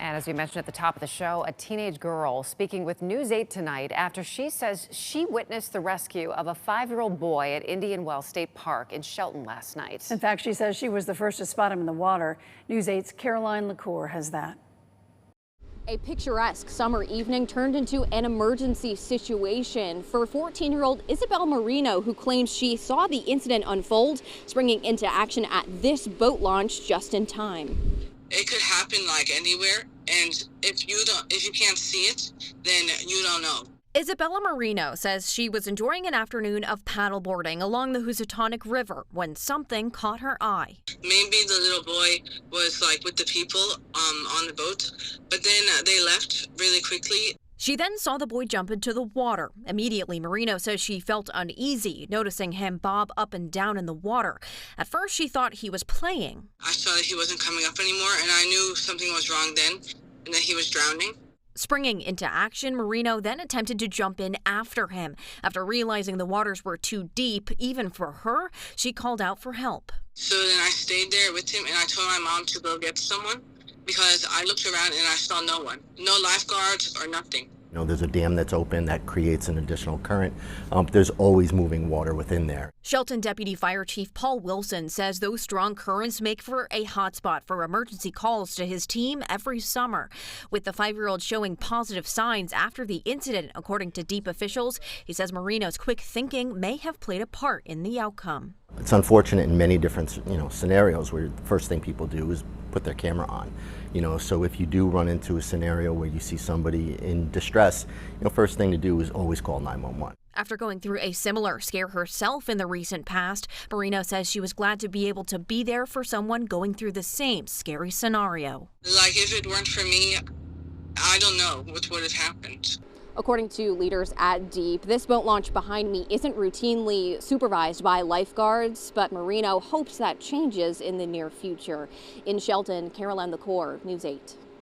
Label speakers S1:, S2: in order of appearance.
S1: And as we mentioned at the top of the show, a teenage girl speaking with News 8 tonight after she says she witnessed the rescue of a 5-year-old boy at Indian Wells State Park in Shelton last night.
S2: In fact, she says she was the first to spot him in the water. News 8's Caroline LaCour has that.
S3: A picturesque summer evening turned into an emergency situation for 14-year-old Isabel Marino, who claims she saw the incident unfold, springing into action at this boat launch just in time.
S4: It could happen like anywhere, and if you can't see it, then you don't know.
S3: Isabella Marino says she was enjoying an afternoon of paddleboarding along the Housatonic River when something caught her eye.
S4: Maybe the little boy was like with the people on the boat, but then they left really quickly.
S3: She then saw the boy jump into the water. Immediately, Marino says she felt uneasy, noticing him bob up and down in the water. At first, she thought he was playing.
S4: I saw that he wasn't coming up anymore, and I knew something was wrong then, and that he was drowning.
S3: Springing into action, Marino then attempted to jump in after him. After realizing the waters were too deep, even for her, she called out for help.
S4: So then I stayed there with him, and I told my mom to go get someone, because I looked around and I saw no one. No lifeguards or nothing.
S5: You know, there's a dam that's open that creates an additional current. There's always moving water within there.
S3: Shelton Deputy Fire Chief Paul Wilson says those strong currents make for a hotspot for emergency calls to his team every summer. With the 5-year-old showing positive signs after the incident, according to DEEP officials, he says Marino's quick thinking may have played a part in the outcome.
S5: It's unfortunate in many different, scenarios where the first thing people do is put their camera on. So if you do run into a scenario where you see somebody in distress, first thing to do is always call 911.
S3: After going through a similar scare herself in the recent past, Marino says she was glad to be able to be there for someone going through the same scary scenario.
S4: Like, if it weren't for me, I don't know what would have happened.
S3: According to leaders at DEEP, this boat launch behind me isn't routinely supervised by lifeguards, but Marino hopes that changes in the near future. In Shelton, Caroline LaCour, News 8.